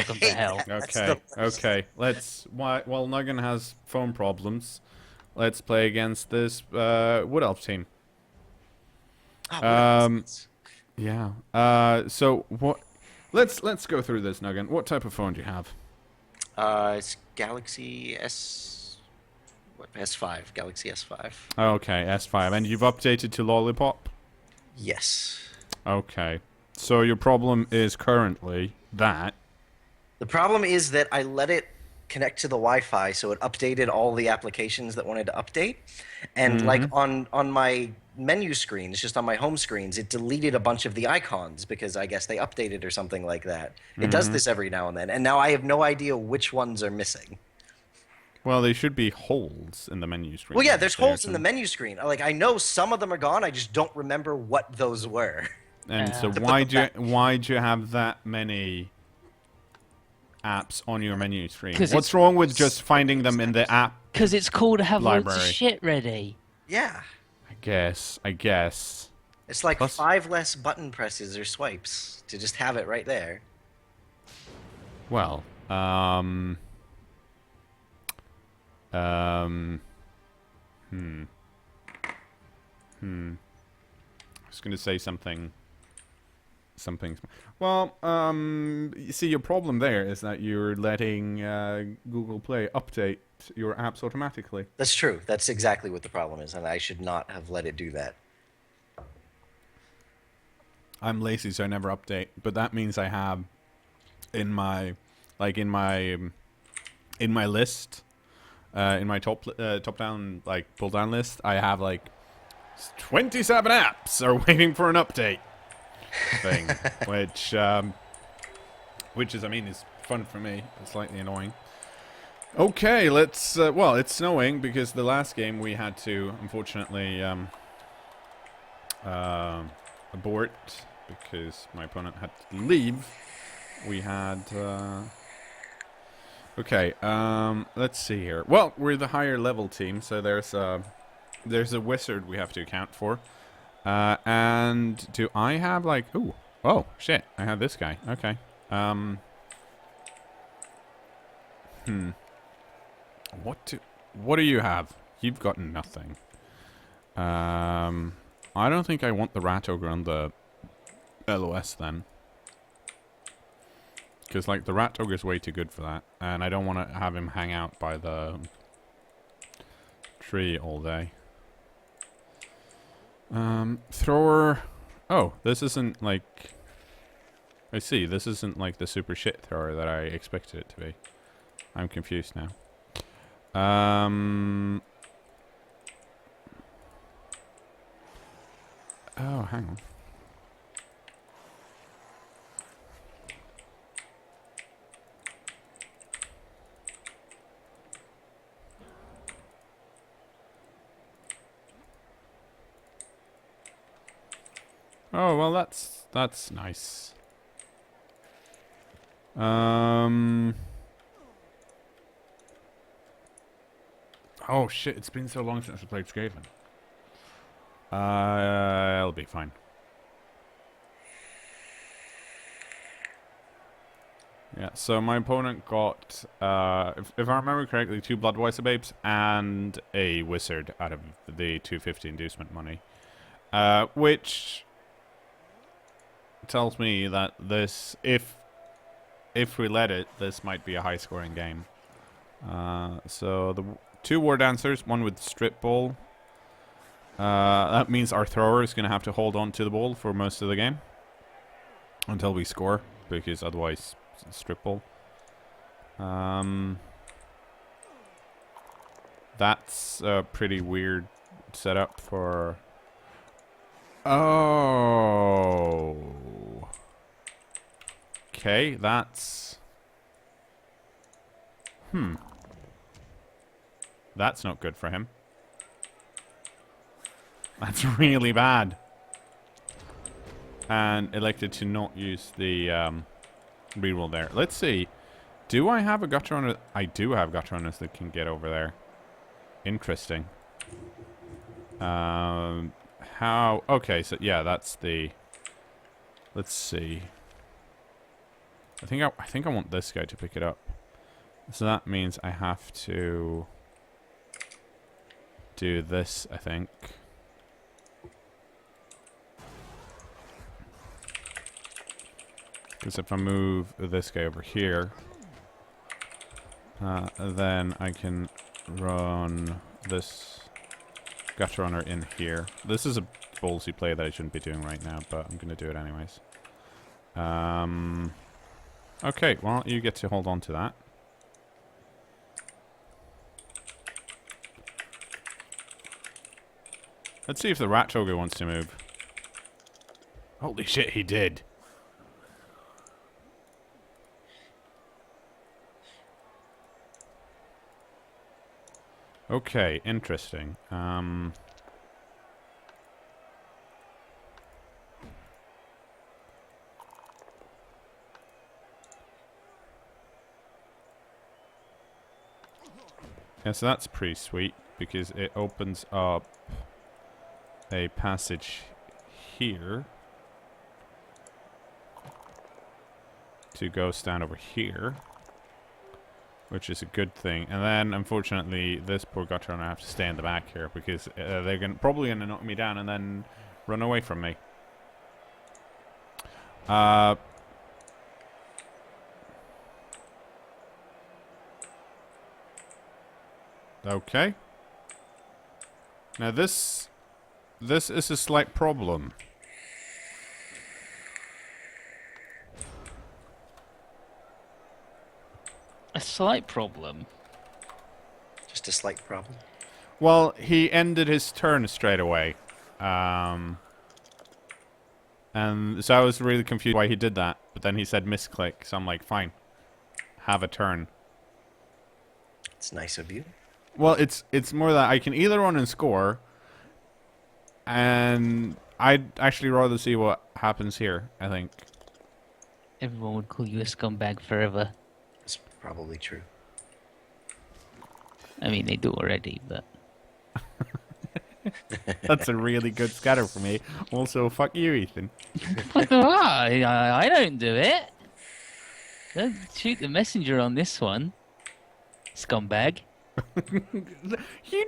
Welcome to hell. Okay, okay. While Nuggin has phone problems, let's play against this Wood Elf team. Oh, Um, yeah. So what? Let's go through this, Nuggin. What type of phone do you have? it's Galaxy S5, Galaxy S5. Okay, S5, and you've updated to Lollipop. Yes. Okay. So your problem is currently that. The problem is that I let it connect to the Wi-Fi, so it updated all the applications that wanted to update, and like on my menu screens, just on my home screens, it deleted a bunch of the icons because I guess they updated or something like that. It does this every now and then, and now I have no idea which ones are missing. Well, they should be holes in the menu screen. Well, yeah, there's holes in the menu screen. Like I know some of them are gone, I just don't remember what those were. And so To put why them do you have that many apps on your menu screen? 'Cause What's it's- wrong with just finding them in the app? Because it's cool to have loads of Library. shit ready. Yeah. I guess. It's like Plus- 5 less button presses or swipes to just have it right there. Well, I was going to say something. Well, you see, your problem there is that you're letting Google Play update your apps automatically. That's true. That's exactly what the problem is, and I should not have let it do that. I'm lazy, so I never update. But that means I have in my list, in my top down pull down list, I have like 27 apps are waiting for an update thing, which is, I mean, is fun for me. It's slightly annoying. Okay, let's. Well, it's snowing because the last game we had to unfortunately abort because my opponent had to leave. We had. Okay, let's see here. Well, we're the higher level team, so there's a wizard we have to account for. And do I have like... Oh, shit. I have this guy. Okay. What do you have? You've got nothing. I don't think I want the rat ogre on the LOS then. Because, like, the rat ogre is way too good for that. And I don't want to have him hang out by the tree all day. Thrower. Oh, this isn't like... I see, this isn't like the super shit thrower that I expected it to be. I'm confused now. Oh, hang on. Oh, well, that's nice. Oh shit, it's been so long since I played Skaven. It'll be fine. Yeah, so my opponent got, if I remember correctly, 2 Bloodweiser Babes and a Wizard out of the 250 inducement money. Which tells me that this, if we let it, this might be a high-scoring game. So the 2 War Dancers, one with Strip Ball. That means our thrower is going to have to hold on to the ball for most of the game until we score, because otherwise Strip Ball. That's a pretty weird setup for... Oh. Okay, that's... That's not good for him. That's really bad. And elected to not use the reroll there. Let's see. Do I have a gutter runner? I do have gutter runners that can get over there. Interesting. How? Okay, so yeah, that's the... Let's see. I think I want this guy to pick it up. So that means I have to do this, I think. Because if I move this guy over here, then I can run this gutter runner in here. This is a ballsy play that I shouldn't be doing right now, but I'm going to do it anyways. Okay, well, you get to hold on to that. Let's see if the rat ogre wants to move. Holy shit, he did. Okay, interesting. Yeah, so that's pretty sweet because it opens up a passage here to go stand over here, which is a good thing. And then, unfortunately, this poor gutter runner have to stay in the back here because they're probably going to knock me down and then run away from me. Okay. Now this is a slight problem. A slight problem. Just a slight problem. Well, he ended his turn straight away. And so I was really confused why he did that. But then he said misclick, so I'm like, fine. Have a turn. It's nice of you. Well, it's more that I can either run and score, and I'd actually rather see what happens here, I think. Everyone would call you a scumbag forever. It's probably true. I mean, they do already, but... That's a really good scatter for me. Also, fuck you, Ethan. I don't do it. Don't shoot the messenger on this one, scumbag. You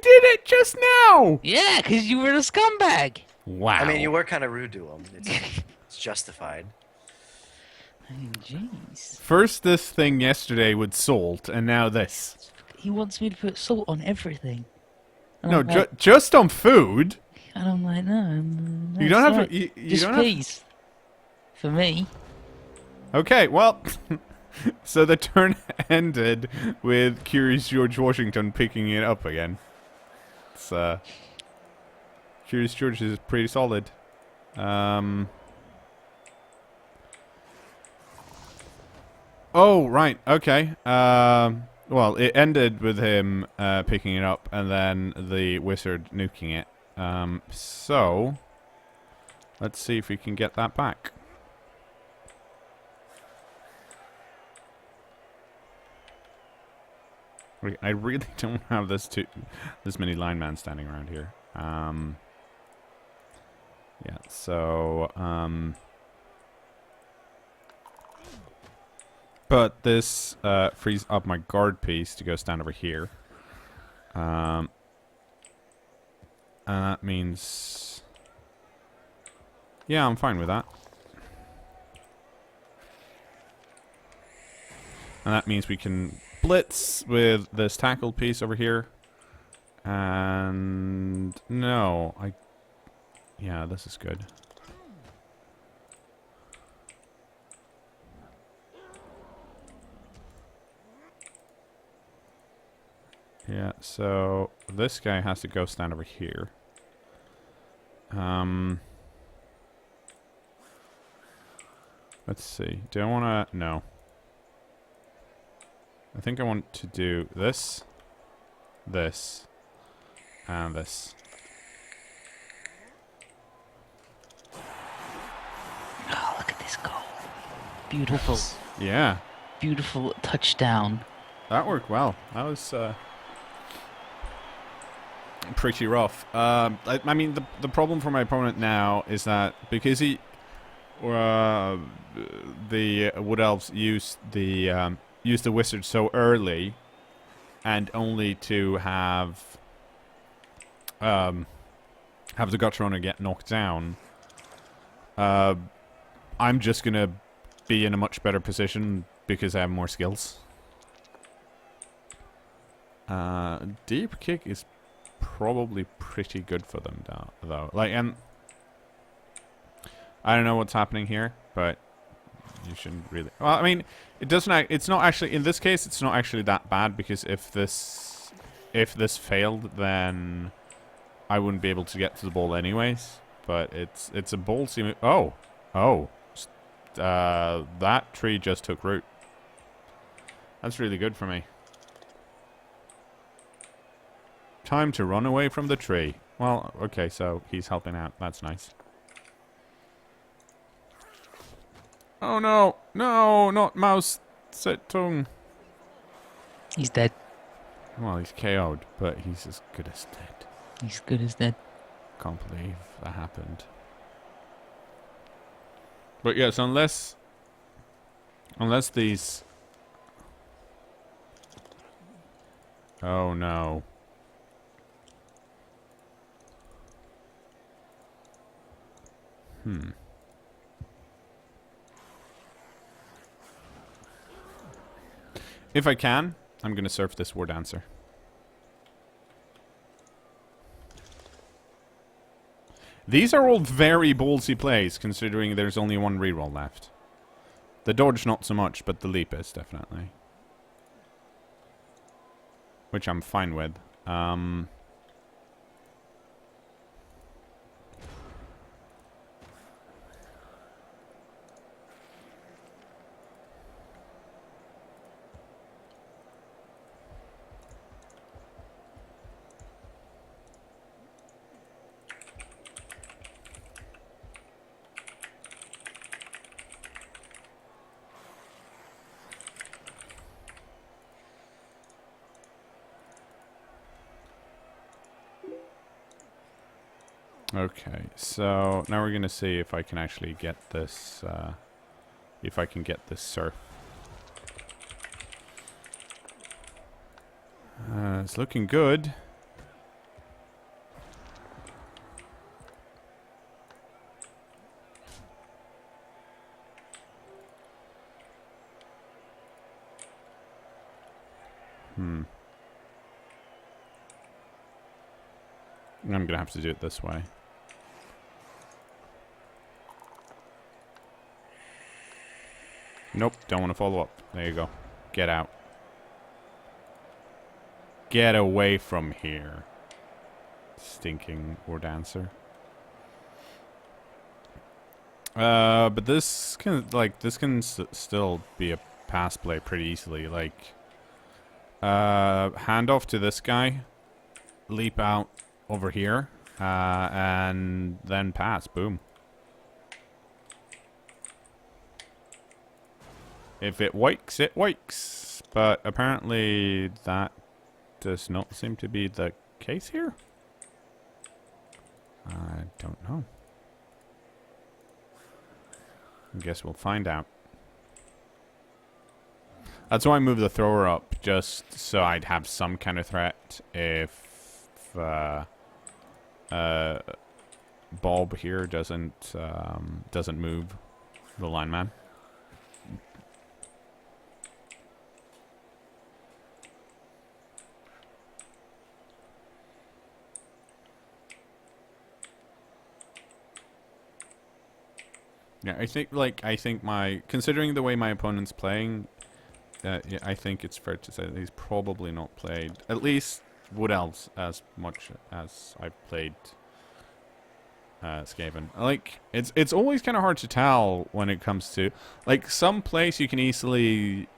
did it just now! Yeah, because you were a scumbag. Wow. I mean, you were kind of rude to him. It's justified. Oh, jeez. First this thing yesterday with salt, and now this. He wants me to put salt on everything. And No, I'm like, just on food. and I'm like, no. You don't have right. to. You Just don't have. peas. For me. Okay, well, so the turn ended with Curious George Washington picking it up again. It's Curious George is pretty solid. Oh, right, okay. Well, it ended with him picking it up and then the wizard nuking it. So, let's see if we can get that back. I really don't have this many linemen standing around here. Yeah, so but this frees up my guard piece to go stand over here. And that means, yeah, I'm fine with that. And that means we can blitz with this tackle piece over here. And no, yeah, this is good. Yeah, so this guy has to go stand over here. Let's see. Do I want to? No. I think I want to do this, this, and this. Oh, look at this goal. Beautiful. Yeah. Beautiful touchdown. That worked well. That was pretty rough. I mean, the problem for my opponent now is that because the Wood Elves use the wizard so early, and only to have the Gutter Runner get knocked down. I'm just gonna be in a much better position because I have more skills. Deep kick is probably pretty good for them though. Like, and I don't know what's happening here, but you shouldn't really. Well, I mean, it doesn't. It's not actually in this case. It's not actually that bad because if this failed, then I wouldn't be able to get to the ball anyways. But it's a ballsy move. That tree just took root. That's really good for me. Time to run away from the tree. Well, okay, so he's helping out. That's nice. Oh no! No, not Mouse Tung. He's dead. Well, he's KO'd, but he's as good as dead. He's good as dead. Can't believe that happened. But yes, unless these... Oh no. If I can, I'm going to surf this War Dancer. These are all very ballsy plays, considering there's only one reroll left. The dodge not so much, but the leap is definitely. Which I'm fine with. Okay, so now we're gonna see if I can actually get this, if I can get this surf. It's looking good. I'm gonna have to do it this way. Nope, don't want to follow up. There you go. Get out. Get away from here. Stinking War Dancer. But this can, still be a pass play pretty easily. Like, hand off to this guy. Leap out over here. And then pass. Boom. If it works, it works. But apparently that does not seem to be the case here. I don't know. I guess we'll find out. That's why I moved the thrower up, just so I'd have some kind of threat if Bob here doesn't move the lineman. Yeah, I think considering the way my opponent's playing, yeah, I think it's fair to say that he's probably not played, at least Wood Elves, as much as I've played Skaven. Like, it's always kind of hard to tell when it comes to, like, some plays you can easily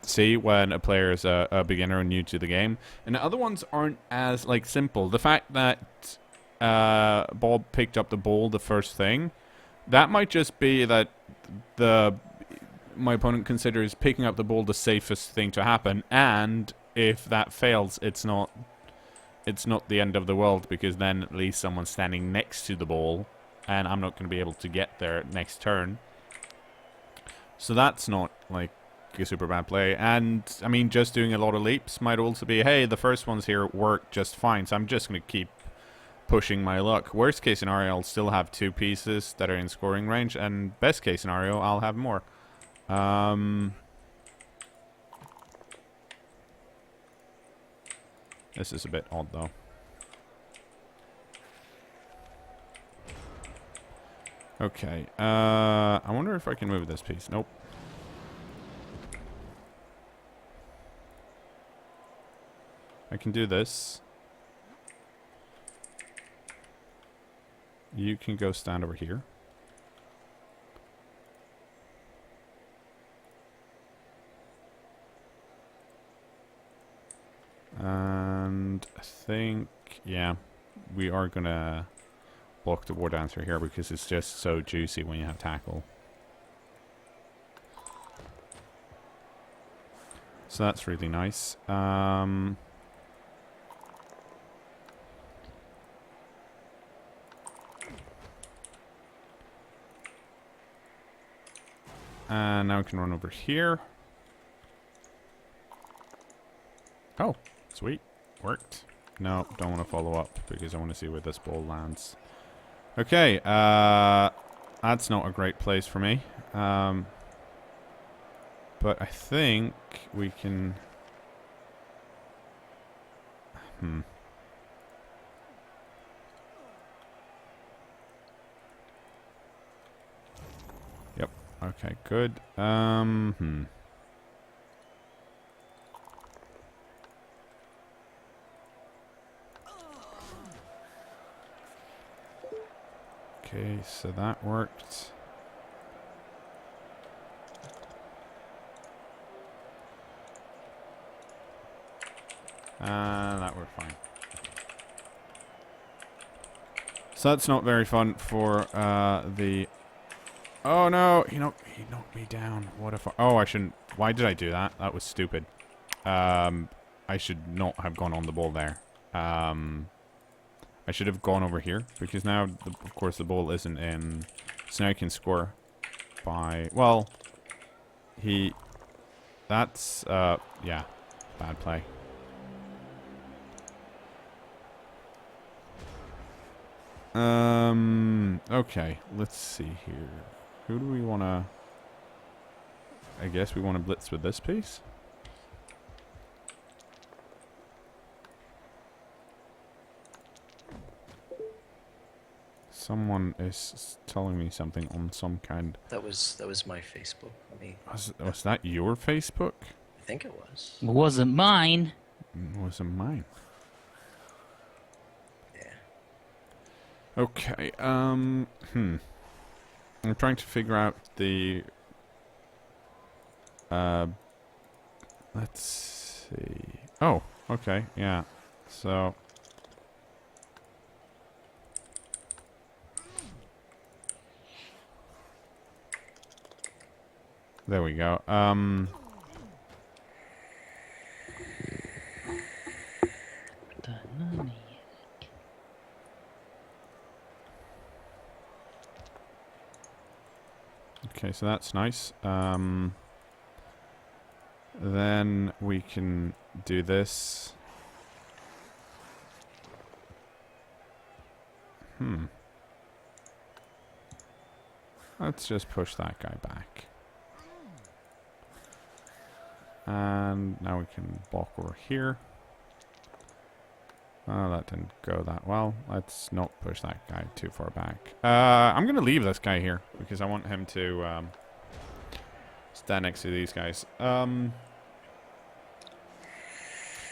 see when a player is a beginner and new to the game, and other ones aren't as, like, simple. The fact that Bob picked up the ball the first thing, that might just be that my opponent considers picking up the ball the safest thing to happen, and if that fails, it's not the end of the world, because then at least someone's standing next to the ball and I'm not going to be able to get there next turn. So that's not like a super bad play. And I mean, just doing a lot of leaps might also be, hey, the first ones here work just fine, so I'm just going to keep pushing my luck. Worst case scenario, I'll still have 2 pieces that are in scoring range, and best case scenario, I'll have more. This is a bit odd though. Okay, I wonder if I can move this piece. Nope. I can do this. You can go stand over here. And I think, yeah, we are gonna block the war dancer here because it's just so juicy when you have tackle. So that's really nice. And now we can run over here. Oh, sweet. Worked. No, don't want to follow up because I want to see where this ball lands. Okay, that's not a great place for me. But I think we can... Yep. Okay, good. Okay, so that worked. That worked fine. So that's not very fun for the... Oh no, he knocked me down. What if oh, I shouldn't... Why did I do that? That was stupid. I should not have gone on the ball there. I should have gone over here because now, of course, the ball isn't in. So now I can score by... Well, that's, yeah, bad play. Okay, let's see here. Who do we want to... I guess we want to blitz with this piece. Someone is telling me something on some kind... That was my Facebook. Let me... Was that your Facebook? I think it was. It wasn't mine. It wasn't mine. Yeah. Okay, I'm trying to figure out the... let's see... Oh, okay, yeah. So... There we go. Okay, so that's nice. Then we can do this. Let's just push that guy back. And now we can block over here. Oh, that didn't go that well. Let's not push that guy too far back. I'm going to leave this guy here because I want him to stand next to these guys.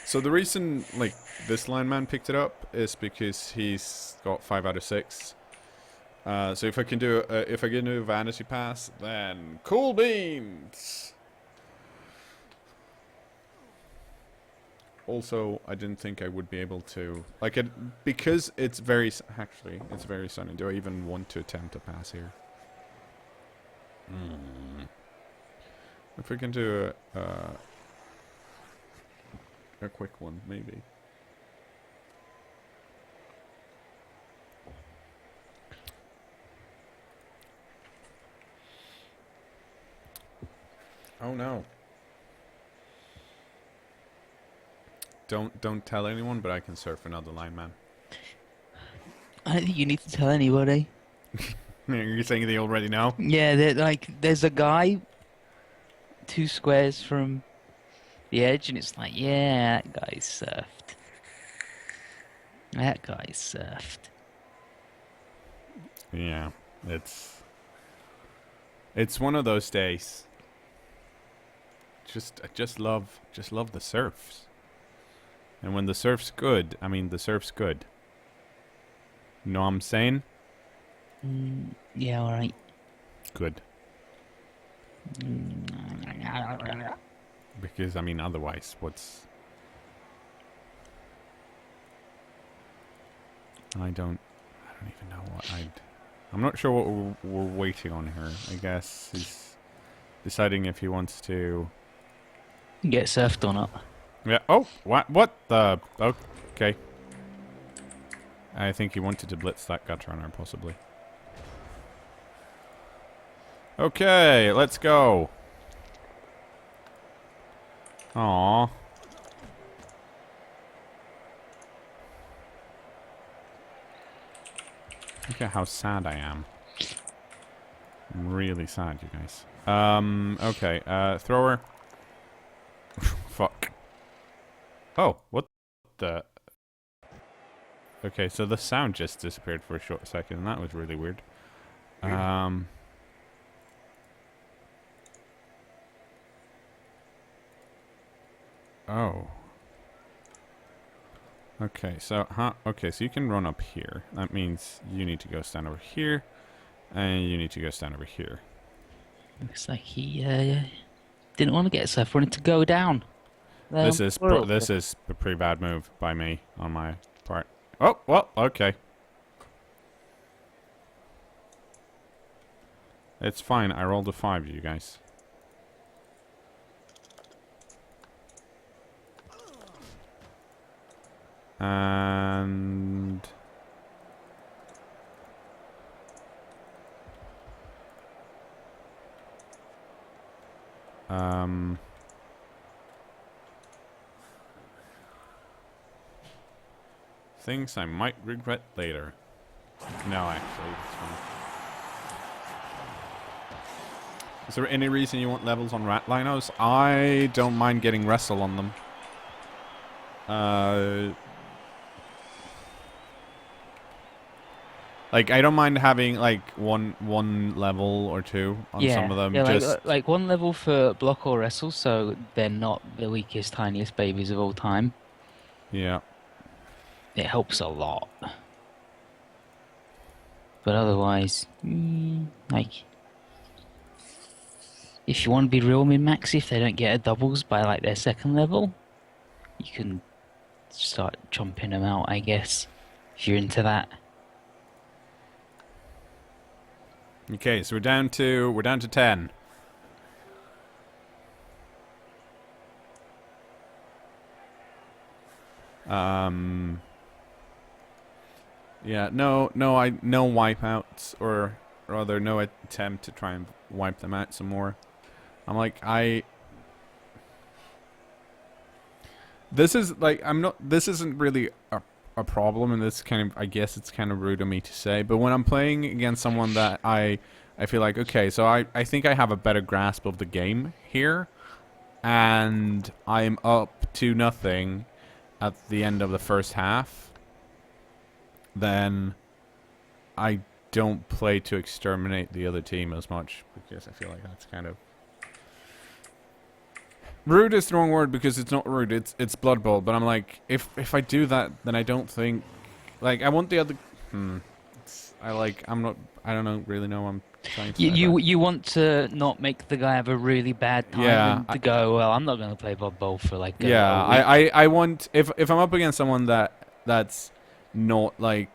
So the reason like this lineman picked it up is because he's got 5 out of 6. So if I can do a vanity pass, then cool beans. Also, I didn't think I would be able to like it because it's very sunny. Do I even want to attempt a pass here? If we can do a quick one, maybe. Oh no. Don't tell anyone, but I can surf another line, man. I don't think you need to tell anybody. You're saying they already know? Yeah, there's a guy 2 squares from the edge, and it's like, yeah, that guy's surfed. That guy's surfed. Yeah, it's one of those days. I just love the surfs. And when the surf's good, I mean the surf's good. Know what I'm saying? Yeah, all right. Good. Because I mean otherwise I don't even know what I'm not sure what we're waiting on here. I guess he's deciding if he wants to Get surfed or not. Yeah. Oh, what the okay. I think he wanted to blitz that gut runner, possibly. Okay, let's go. Aww. Look at how sad I am. I'm really sad, you guys. Okay, thrower. Fuck. Oh, what the... Okay, so the sound just disappeared for a short second, and that was really weird. Oh. Okay, so, okay, so you can run up here. That means you need to go stand over here, and you need to go stand over here. Looks like he didn't want to get surfed, wanted to go down. This is a pretty bad move by me on my part. Oh, well, okay. It's fine. I rolled a 5, you guys. And... things I might regret later. No, actually, it's fine. Is there any reason you want levels on rat linos? I don't mind getting wrestle on them. Like, I don't mind having, like, one level or two on some of them. Yeah, just like one level for block or wrestle, so they're not the weakest, tiniest babies of all time. Yeah. It helps a lot. But otherwise, like, if you want to be real min-max, if they don't get a doubles by, like, their second level, you can start chomping them out, I guess, if you're into that. Okay, so we're down to 10. Yeah, no wipeouts, or rather no attempt to try and wipe them out some more. I'm like, this is like, this isn't really a problem, and this kind of, I guess it's kind of rude of me to say, but when I'm playing against someone that I feel like, okay, so I think I have a better grasp of the game here, and I'm up to nothing at the end of the first half, then I don't play to exterminate the other team as much, because I feel like that's kind of... Rude is the wrong word, because it's not rude, it's Blood Bowl, but I'm like, if I do that, then I don't think... Like, I want the other... I don't know, really know what I'm trying to say. You want to not make the guy have a really bad time, Yeah, and to go, well, I'm not going to play Blood Bowl for like a yeah, I want... If I'm up against someone that's not, like...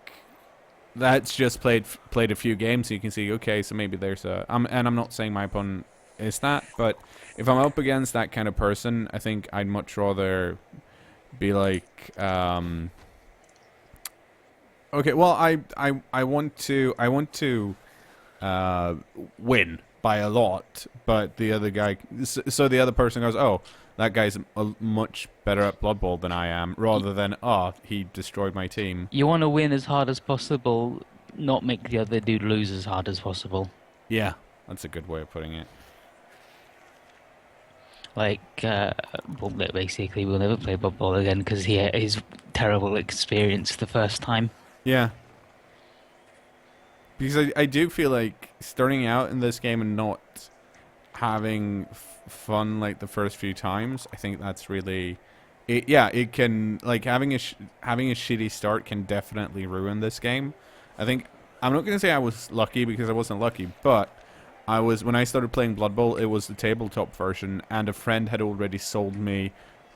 That's just played a few games, so you can see, okay, so maybe there's a... and I'm not saying my opponent is that, but if I'm up against that kind of person, I think I'd much rather be like, okay, well, I want to win, by a lot, but the other guy, so the other person goes, oh, that guy's much better at Blood Bowl than I am, rather than, oh, he destroyed my team. You want to win as hard as possible, not make the other dude lose as hard as possible. Yeah, that's a good way of putting it. Like, well, basically, we'll never play Blood Bowl again because he had his terrible experience the first time. Yeah. Because I do feel like starting out in this game and not having fun like the first few times, I think that's really, it can, like, having a shitty start can definitely ruin this game. I think I'm not gonna say I was lucky because I wasn't lucky, but when I started playing Blood Bowl, it was the tabletop version, and a friend had already sold me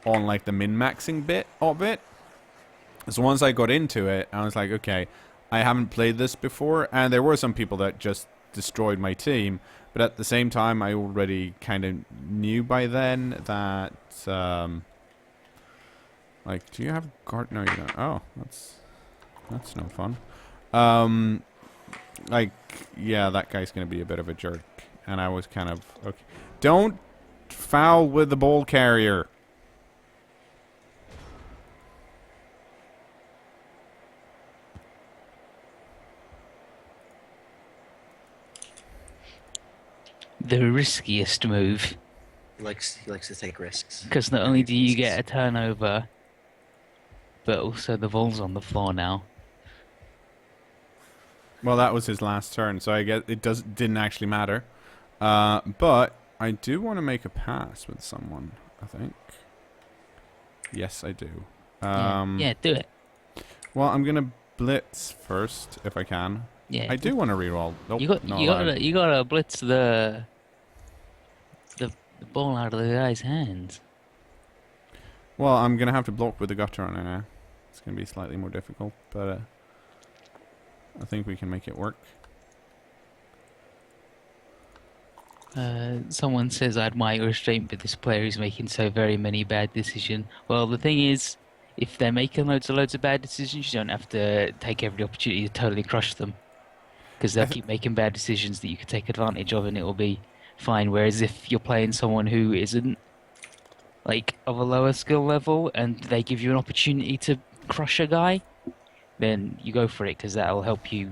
on like the min-maxing bit of it. So once I got into it, I was like, okay, I haven't played this before, and there were some people that just destroyed my team, but at the same time, I already kind of knew by then that, like, do you have guard? No, you don't. Oh, that's no fun. Like, yeah, that guy's gonna be a bit of a jerk, and I was kind of, okay. Don't foul with the ball carrier. The riskiest move. He likes to take risks. Because not only do you get a turnover, but also the ball's on the floor now. Well, that was his last turn, so I guess it didn't actually matter. But I do want to make a pass with someone, I think. Yes, I do. Yeah, do it. Well, I'm gonna blitz first if I can. Yeah. I do want to reroll. Nope, You gotta blitz the ball out of the guy's hands. Well, I'm gonna have to block with the gutter on it now. It's gonna be slightly more difficult, but I think we can make it work. Someone says I admire your restraint, but this player is making so very many bad decisions. Well, the thing is, if they're making loads of bad decisions, you don't have to take every opportunity to totally crush them. Because they'll keep making bad decisions that you can take advantage of, and it will be fine. Whereas if you're playing someone who isn't, like, of a lower skill level, and they give you an opportunity to crush a guy, then you go for it, because that'll help you.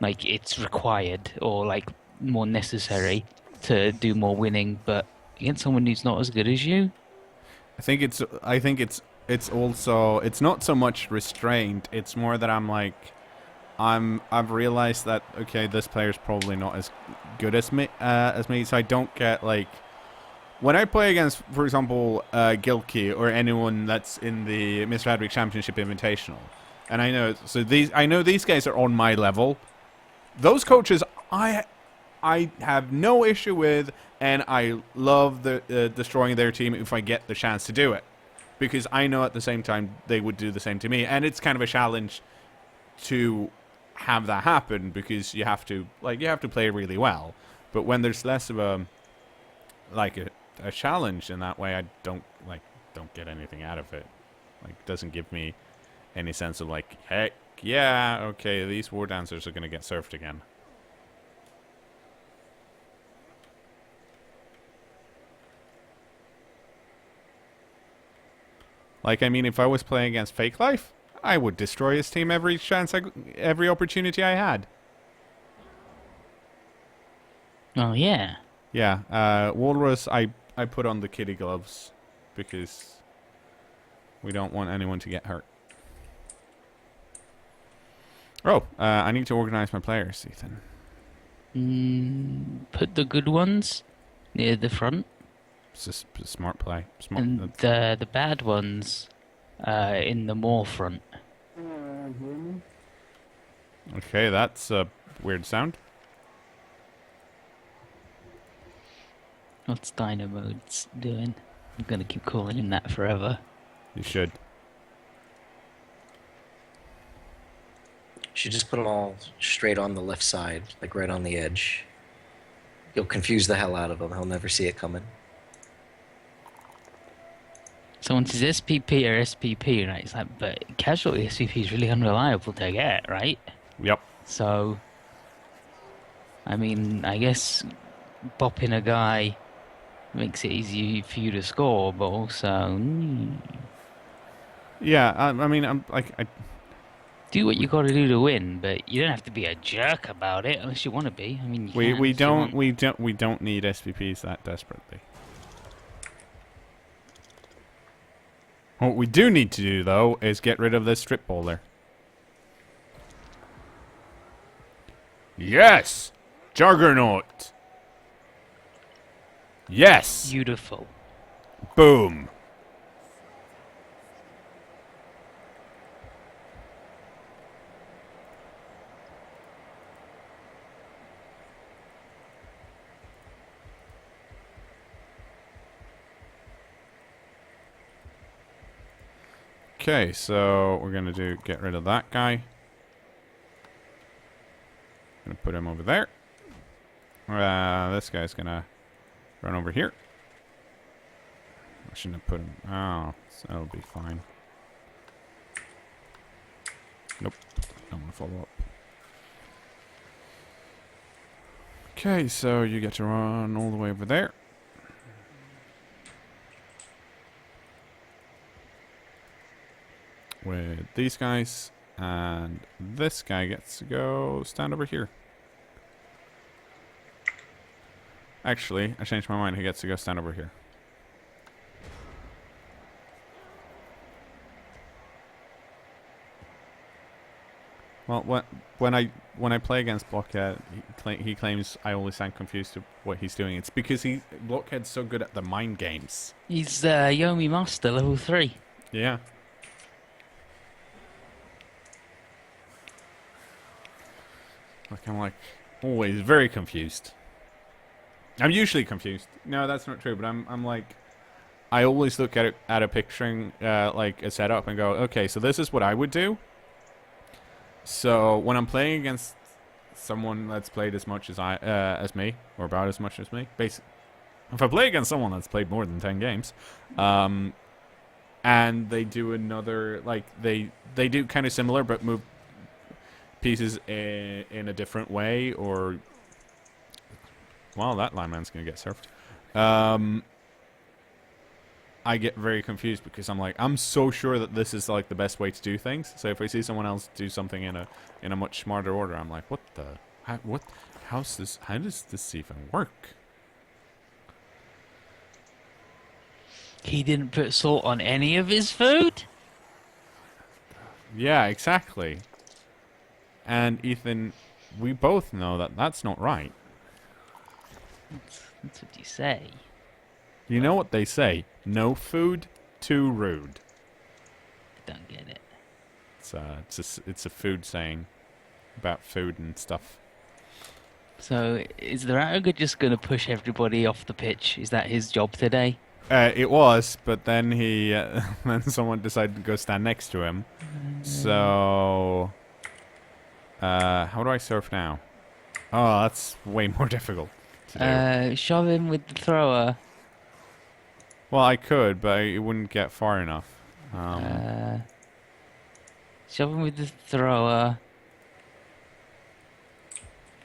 Like, it's required, or, like, more necessary to do more winning. But against someone who's not as good as you, I think it's also, it's not so much restraint. It's more that I'm like, I've realized that, okay, this player's probably not as good as me, so I don't get, like, when I play against, for example, Gilkey or anyone that's in the Mr. Hadwick Championship Invitational, and I know these guys are on my level. Those coaches, I have no issue with, and I love destroying their team if I get the chance to do it, because I know at the same time they would do the same to me, and it's kind of a challenge to have that happen, because you have to play really well. But when there's less of a challenge in that way, I don't get anything out of it. Like, it doesn't give me any sense of, like, heck yeah, okay, these war dancers are gonna get surfed again. Like, I mean, if I was playing against Fake Life, I would destroy his team every opportunity I had. oh yeah. Yeah, Walrus, I put on the kitty gloves because we don't want anyone to get hurt. Oh, I need to organize my players, Ethan. Put the good ones near the front, It's just a smart play. and the bad ones in the more front. Okay, that's a weird sound. What's Dynamode's doing? I'm gonna keep calling him that forever. You should. Should just put them all straight on the left side, like right on the edge. You'll confuse the hell out of him. He'll never see it coming. Someone says SPP or SPP, right? It's like, but casualty SPP is really unreliable to get, right? Yep. So, I mean, I guess bopping a guy makes it easy for you to score, but also Yeah, I mean, I'm like, do what you got to do to win, but you don't have to be a jerk about it unless you want to be. I mean, you we can we if you don't want. we don't we don't need SPPs that desperately. What we do need to do though is get rid of this strip bowler. Yes, Juggernaut. Yes, Beautiful. boom. Okay, so we're gonna get rid of that guy. Gonna put him over there. This guy's gonna run over here. I shouldn't have put him. Oh, so that'll be fine. Nope, don't want to follow up. Okay, so you get to run all the way over there. With these guys, and this guy gets to go stand over here. Actually, I changed my mind. He gets to go stand over here. Well, when I play against Blockhead, he claims I always sound confused to what he's doing. It's because Blockhead's so good at the mind games. He's Yomi Master level 3. Yeah. Like I'm always very confused. I'm usually confused. No, that's not true. But I'm like, I always look at a picturing like a setup and go, okay, so this is what I would do. So when I'm playing against someone that's played as much as me, or about as much as me, basically, if I play against someone that's played more than 10 games, and they do another, like they do kind of similar but move pieces in a different way, or well, that lineman's gonna get surfed. I get very confused because I'm so sure that this is like the best way to do things. So if I see someone else do something in a much smarter order, I'm like, how does this even work? He didn't put salt on any of his food? Yeah, exactly. And Ethan, we both know that that's not right. That's what you say. You know what they say? No food, too rude. Don't get it. It's a food saying about food and stuff. So, is the Rattiger just going to push everybody off the pitch? Is that his job today? It was, but then then someone decided to go stand next to him. So, how do I surf now? Oh, that's way more difficult to do. Shove him with the thrower. Well, I could, but it wouldn't get far enough. Shove him with the thrower.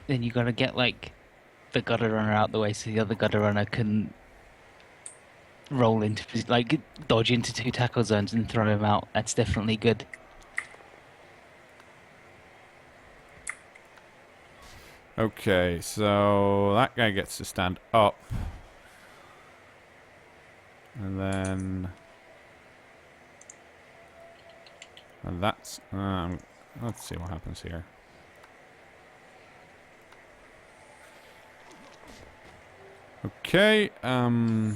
Then you got to get like the gutter runner out the way so the other gutter runner can roll into, like, dodge into 2 tackle zones and throw him out. That's definitely good. Okay, so that guy gets to stand up. And then... And that's... let's see what happens here. Okay, I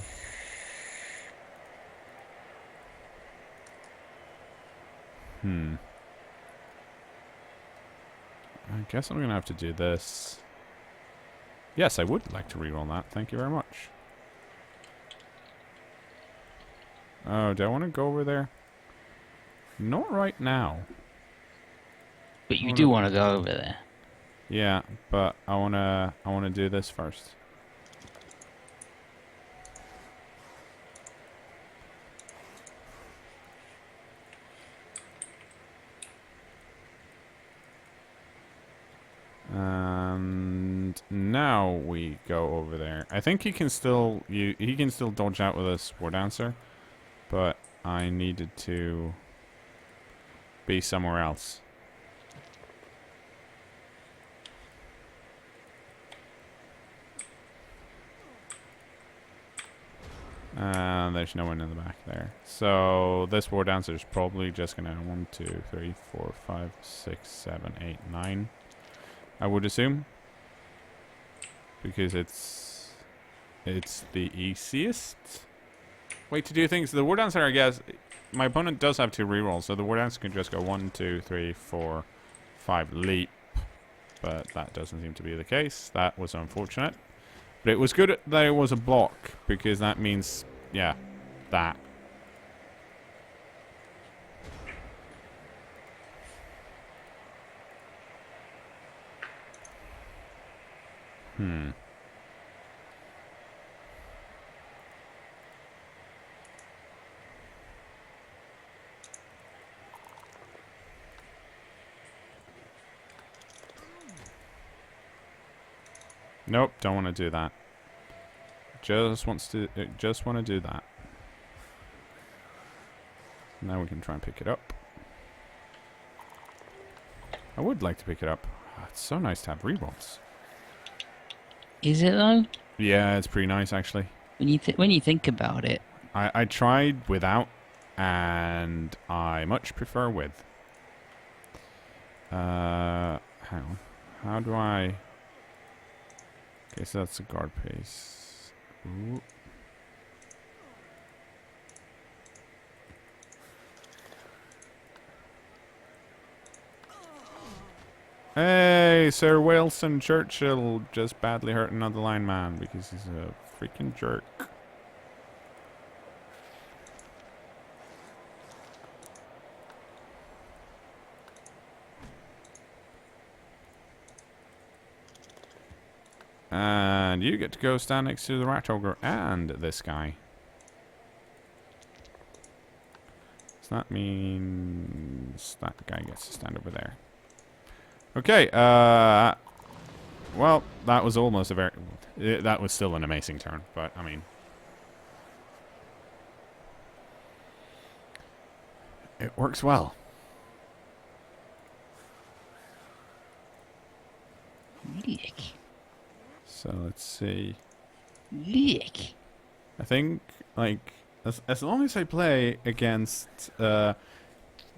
guess I'm gonna have to do this. Yes, I would like to reroll that. Thank you very much. Oh, do I want to go over there? Not right now. But you do want to go over there. Yeah, but I wanna do this first. And now now we go over there. I think he can still dodge out with a Sword Dancer, but I needed to be somewhere else. And there's no one in the back there. So this War Dancer is probably just gonna 1, 2, 3, 4, 5, 6, 7, 8, 9. I would assume. Because it's the easiest way to do things. The War Dancer, I guess, my opponent does have 2 rerolls, so the War Dancer can just go 1, 2, 3, 4, 5 leap. But that doesn't seem to be the case. That was unfortunate. But it was good that it was a block, because that means, yeah, that. Nope, don't want to do that. Just want to do that. Now we can try and pick it up. I would like to pick it up. Oh, it's so nice to have rerolls. Is it though? Yeah, it's pretty nice actually. When you think about it. I tried without, and I much prefer with. Hang on. How do I... Okay, so that's a guard piece. Ooh. Hey, Sir Wilson Churchill just badly hurt another lineman because he's a freaking jerk. And you get to go stand next to the Rat Ogre and this guy. So that means that guy gets to stand over there. Okay, well, that was almost a very... that was still an amazing turn, but, I mean... It works well. Lick. So, let's see. Lick. I think, like, as long as I play against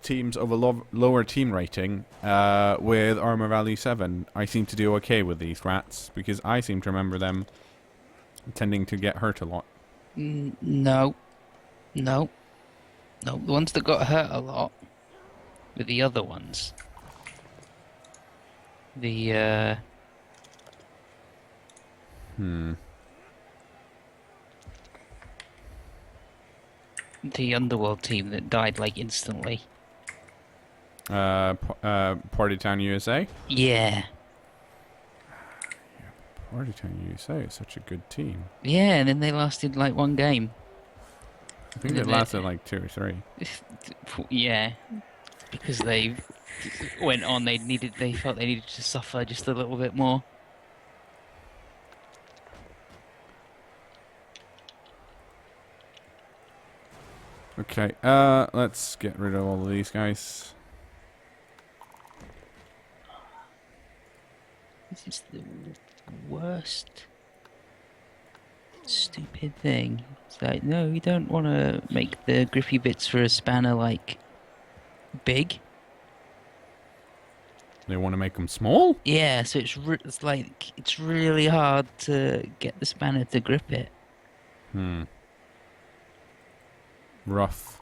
teams of a lower team rating with armor value 7, I seem to do okay with these rats, because I seem to remember them tending to get hurt a lot. No. The ones that got hurt a lot were the other ones. The Underworld team that died like instantly. Party Town USA? Yeah. Party Town USA is such a good team. Yeah, and then they lasted like 1 game. I think they lasted like 2 or 3. Yeah, because they went on. They felt they needed to suffer just a little bit more. Okay, let's get rid of all of these guys. This is the worst stupid thing. It's like, no, we don't want to make the grippy bits for a spanner, like, big. They want to make them small? Yeah, so it's like, it's really hard to get the spanner to grip it. Rough.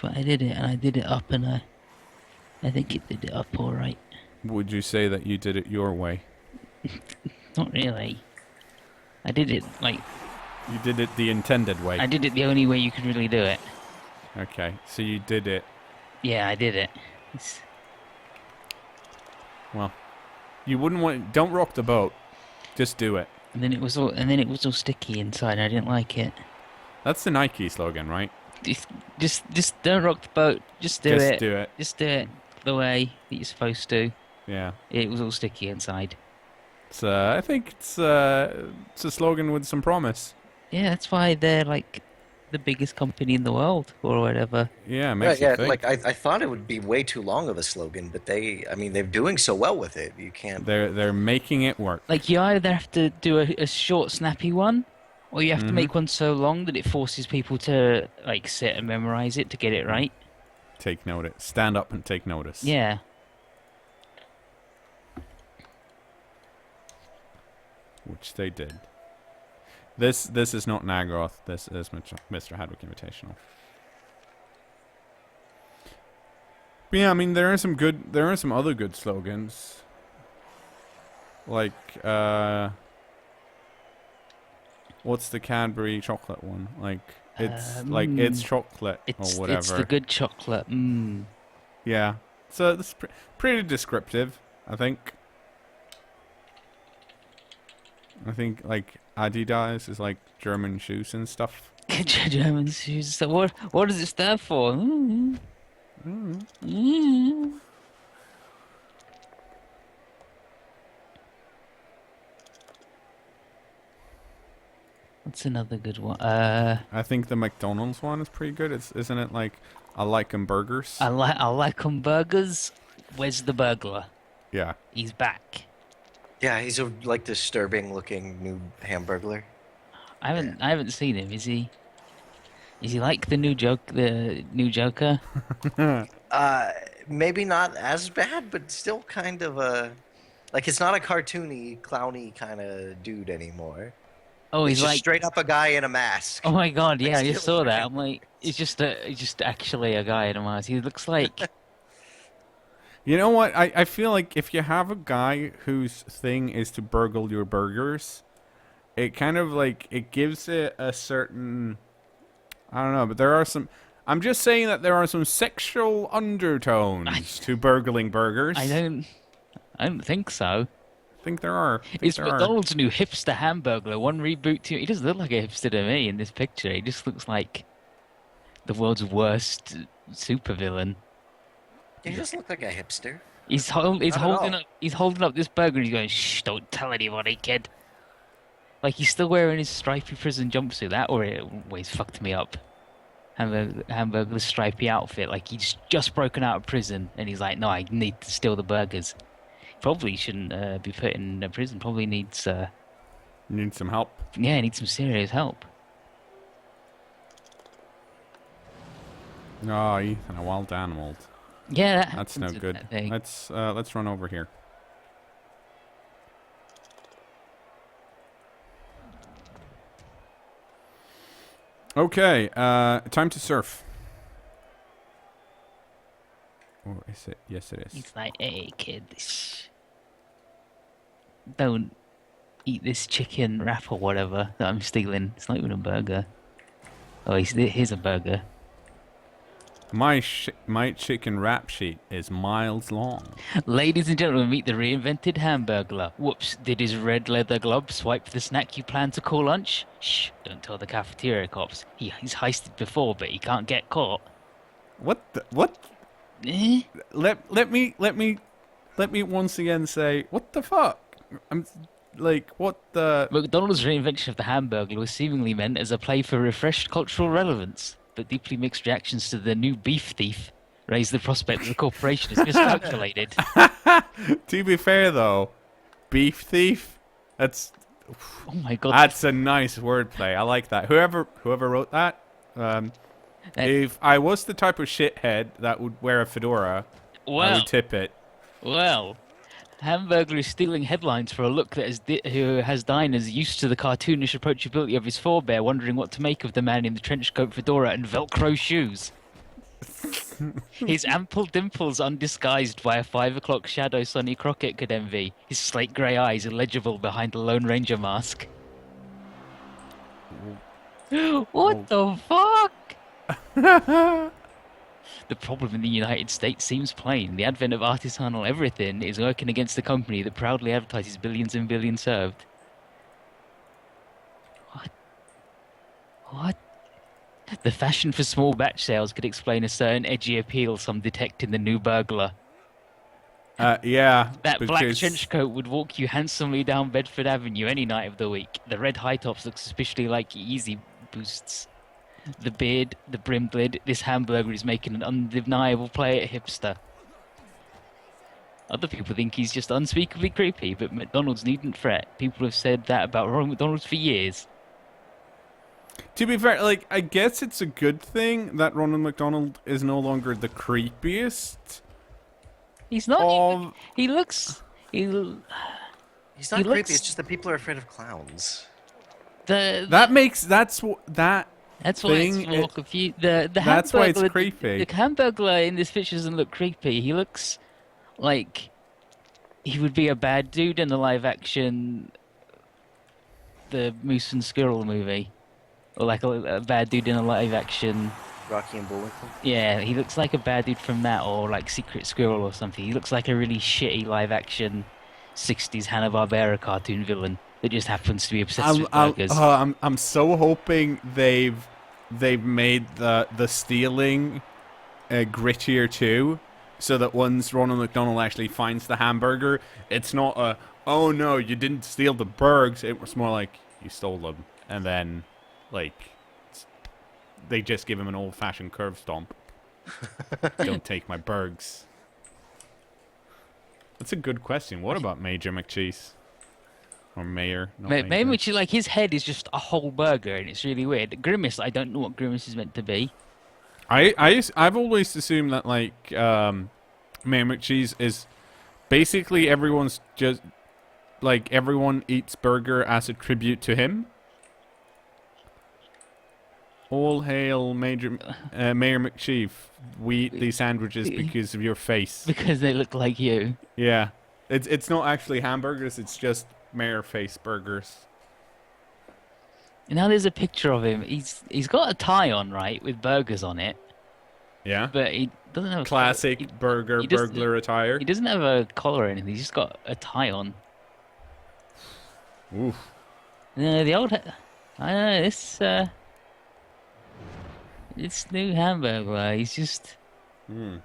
But I did it, and I did it up, and I think it did it up alright. Would you say that you did it your way? Not really. I did it, like... You did it the intended way? I did it the only way you could really do it. Okay, so you did it... Yeah, I did it. Well, you wouldn't want... Don't rock the boat. Just do it. And then it was all sticky inside. I didn't like it. That's the Nike slogan, right? Just don't rock the boat. Just do it. Just do it. Just do it the way that you're supposed to. Yeah. It was all sticky inside. It's, I think it's a slogan with some promise. Yeah, that's why they're like the biggest company in the world or whatever. Yeah, it Right, makes you yeah, like think. I thought it would be way too long of a slogan, but I mean, they're doing so well with it. You can't. They're making it work. Like you either have to do a short, snappy one, or you have to Mm-hmm. make one so long that it forces people to like sit and memorize it to get it right. Take notice. Stand up and take notice. Yeah. Which they did. This is not Nagroth. This is Mr. Hadwick Invitational. But yeah, I mean there are some other good slogans. Like what's the Cadbury chocolate one? Like it's chocolate or whatever. It's the good chocolate. Mm. Yeah. So it's pretty descriptive, I think. I think like Adidas is like German shoes and stuff. German shoes. So what does it stand for? Mm. Mm. What's another good one? I think the McDonald's one is pretty good. Isn't it like I like 'em burgers? I like 'em burgers. Where's the burglar? Yeah. He's back. Yeah, he's a like disturbing looking new Hamburglar. I haven't seen him. Is he like the new Joker? Maybe not as bad, but still kind of a like it's not a cartoony, clowny kind of dude anymore. Oh, It's he's just like, straight up a guy in a mask. oh my God, Like yeah, I just stealing saw that. from I'm like, he's just actually a guy in a mask. He looks like, You know what? I feel like if you have a guy whose thing is to burgle your burgers, it kind of like it gives it a certain I don't know, but there are some I'm just saying that there are some sexual undertones to burgling burgers. I don't think so. I think there are. I think It's there are. McDonald's new hipster hamburger. One reboot to he doesn't look like a hipster to me in this picture. He just looks like the world's worst supervillain. He just look like a hipster. He's Not at all. holding up this burger and he's going, shh, don't tell anybody, kid. Like he's still wearing his stripy prison jumpsuit. That or it always fucked me up. Hamburger's stripy outfit. Like he's just broken out of prison and he's like, no, I need to steal the burgers. Probably shouldn't be put in prison. Probably needs Need some help. yeah, needs some serious help. Oh, Ethan, a wild animal. Yeah, that That's no happens with good. that thing. Let's run over here. Okay, time to surf. Or is it? Yes, it is. He's like, hey, kid, don't eat this chicken wrap or whatever that I'm stealing. It's not even a burger. Oh, here's a burger. My chicken rap sheet is miles long. Ladies and gentlemen, meet the reinvented Hamburglar. Whoops, did his red leather glove swipe the snack you plan to call lunch? Shh, don't tell the cafeteria cops. He's heisted before, but he can't get caught. What the what? Eh? Let me once again say what the fuck? I'm like what the McDonald's reinvention of the Hamburglar was seemingly meant as a play for refreshed cultural relevance, but deeply mixed reactions to the new beef thief raise the prospect that the corporation is miscalculated. To be fair though, beef thief. That's Oh my God. that's a nice wordplay. I like that. Whoever wrote that. That- If I was the type of shithead that would wear a fedora, I well, would tip it. well. Hamburglar is stealing headlines for a look that who has diners used to the cartoonish approachability of his forebear, wondering what to make of the man in the trench coat, fedora, and Velcro shoes. His ample dimples undisguised by a 5 o'clock shadow Sonny Crockett could envy. His slate grey eyes illegible behind a Lone Ranger mask. What the fuck? The problem in the United States seems plain. The advent of artisanal everything is working against the company that proudly advertises billions and billions served. What? What? The fashion for small batch sales could explain a certain edgy appeal some detect in the new burglar. Yeah, That black because trench coat would walk you handsomely down Bedford Avenue any night of the week. The red high tops look suspiciously like easy boosts. The beard, the brimmed lid, this hamburger is making an undeniable play at hipster. Other people think he's just unspeakably creepy, but McDonald's needn't fret. People have said that about Ronald McDonald's for years. to be fair, like I guess it's a good thing that Ronald McDonald is no longer the creepiest He's not even, of. he looks he He's he not creepy. looks It's just that people are afraid of clowns. That makes that's that that's why thing. it's more confused. The That's why it's Hamburglar, creepy. the Hamburglar in this picture doesn't look creepy. He looks like he would be a bad dude in the live action the Moose and Squirrel movie, or like a bad dude in a live action. Rocky and Bullwinkle. Yeah, he looks like a bad dude from that, or like Secret Squirrel or something. He looks like a really shitty live action 60s Hanna-Barbera cartoon villain that just happens to be obsessed with burgers. I'm so hoping they've made the stealing grittier too, so that once Ronald McDonald actually finds the hamburger, it's not a oh no you didn't steal the burgers. It was more like you stole them, and then like they just give him an old-fashioned curve stomp. Don't take my burgers. That's a good question. What about Major McCheese? Or Mayor? Not Major. Maybe like his head is just a whole burger, and it's really weird. Grimace, I don't know what Grimace is meant to be. I've always assumed that like Mayor McCheese is basically everyone's just like everyone eats burger as a tribute to him. All hail Mayor McChief. We eat these sandwiches because of your face. Because they look like you. Yeah, it's not actually hamburgers. It's just Mayor face burgers. And now there's a picture of him. He's got a tie on, right, with burgers on it. Yeah. But he doesn't have Classic burglar attire. He doesn't have a collar or anything. He's just got a tie on. Oof. No, the old. I don't know this new hamburger. He's just a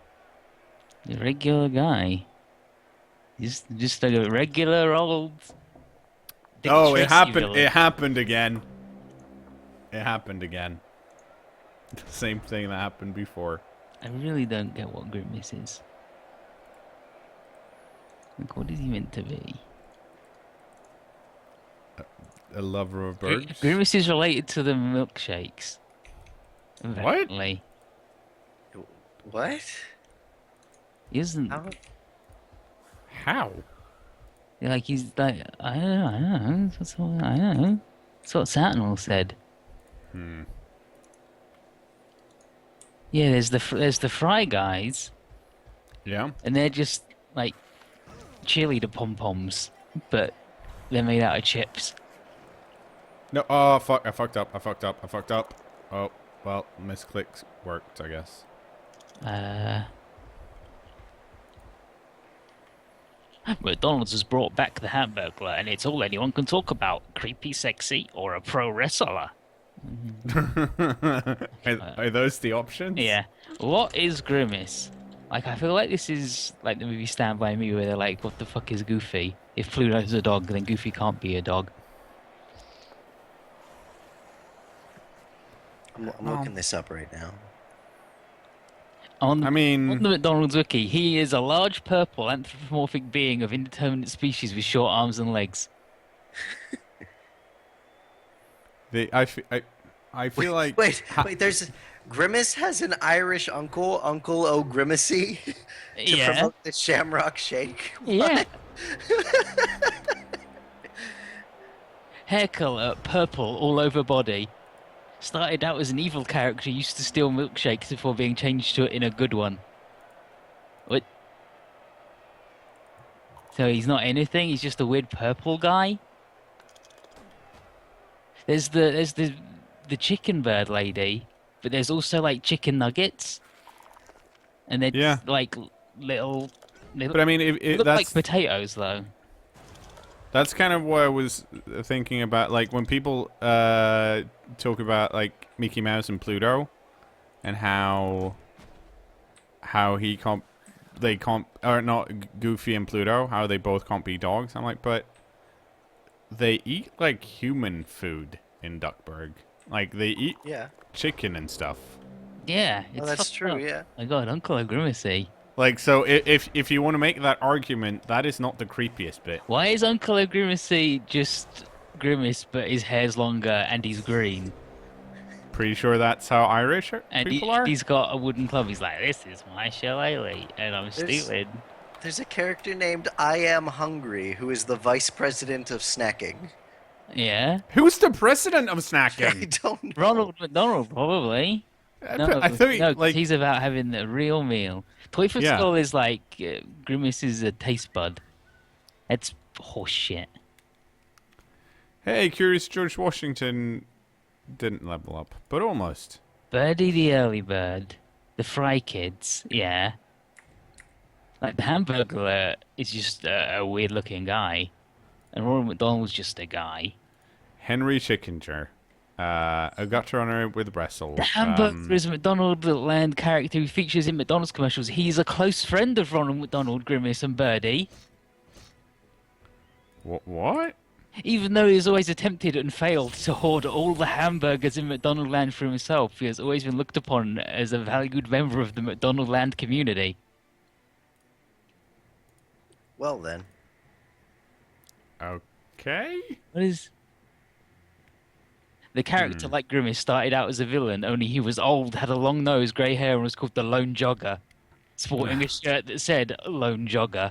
regular guy. He's just a regular old. Dick Oh, Tracy it happened. villain. It happened again. It happened again. The same thing that happened before. I really don't get what Grimace is. Like, what is he meant to be? A lover of birds. Grimace is related to the milkshakes. What? Apparently. What? He isn't. How? Like he's like I don't know. I don't know. That's what Sentinel said. Yeah, there's the Fry guys, Yeah. and they're just like cheerleader pom poms, but they're made out of chips. No. Oh fuck! I fucked up. Oh well, misclicks worked, I guess. McDonald's has brought back the Hamburglar, and it's all anyone can talk about: creepy, sexy, or a pro wrestler. Are those the options? Yeah. What is Grimace? Like, I feel like this is like the movie Stand By Me, where they're like, "What the fuck is Goofy? If Pluto's a dog, then Goofy can't be a dog." I'm looking this up right now. On I mean, the McDonald's wiki, he is a large purple anthropomorphic being of indeterminate species with short arms and legs. I feel like Wait. There's Grimace has an Irish uncle, Uncle O'Grimacy, to Yeah. promote the Shamrock Shake. Yeah. Hair color, purple all over body. Started out as an evil character, used to steal milkshakes before being changed to it in a good one. What? So he's not anything. He's just a weird purple guy. There's the chicken bird lady, but there's also like chicken nuggets, and they're Yeah. just, like little. But I mean, They look that's like potatoes though. that's kind of what I was thinking about. Like when people talk about like Mickey Mouse and Pluto, and how he they can't, or not Goofy and Pluto, how they both can't be dogs. I'm like, but they eat like human food in Duckburg. Like they eat Yeah. chicken and stuff. Yeah, Oh, it's that's fucked true. up. Yeah. My God, Uncle Grimacy. Like, so if you want to make that argument, that is not the creepiest bit. Why is Uncle Grimacy just Grimace, but his hair's longer and he's green? Pretty sure that's how Irish And people are. he's got a wooden club. He's like, this is my shillelagh, and I'm There's- stupid. There's a character named I Am Hungry who is the vice president of snacking. Yeah. Who's the president of I snacking? don't know. Ronald McDonald, probably. No, I thought no, 'cause like he's about having the real meal. Toy for Yeah. Skull is like Grimace is a taste bud. It's horse shit. hey, Curious George Washington didn't level up, but almost. Birdie the early bird, the Fry Kids, yeah. Like the Hamburglar is just a weird looking guy, and Ronald McDonald's just a guy. Henry Chickinger, a gutter runner with wrestle. The Hamburglar is a McDonald land character who features in McDonald's commercials. He's a close friend of Ronald McDonald, Grimace, and Birdie. What? Even though he has always attempted and failed to hoard all the hamburgers in McDonald land for himself, he has always been looked upon as a valued member of the McDonald land community. Well then. Okay. What is... The character, like Grimace, started out as a villain, only he was old, had a long nose, grey hair, and was called the Lone Jogger, sporting a shirt that said Lone Jogger.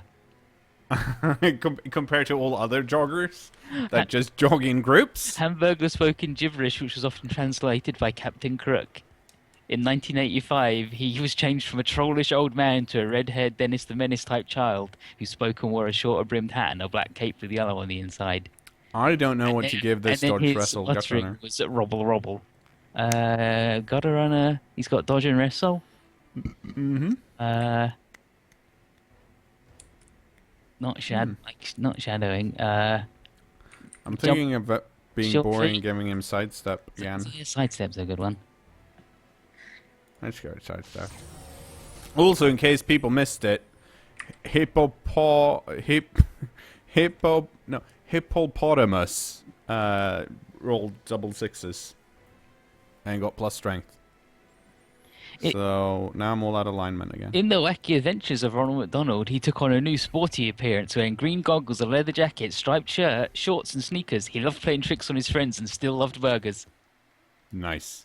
Compared to all other joggers that just jog in groups. Hamburglar spoke in gibberish, which was often translated by Captain Crook. In 1985, he was changed from a trollish old man to a red-haired Dennis the Menace type child who spoke and wore a shorter brimmed hat and a black cape with yellow on the inside. I don't know what to give this and then Dodge his Wrestle Gut lettering Runner. was Robble Robble. Gutter Runner, he's got Dodge and Wrestle. Mm-hmm. Not shadowing. I'm thinking of it being Short boring, feet. giving him sidestep again. Sidestep's a good one. Let's go to sidestep. Also, in case people missed it, hippopotamus rolled double sixes and got plus strength. So now I'm all out of alignment again. In the wacky adventures of Ronald McDonald, he took on a new sporty appearance wearing green goggles, a leather jacket, striped shirt, shorts and sneakers. He loved playing tricks on his friends and still loved burgers. Nice.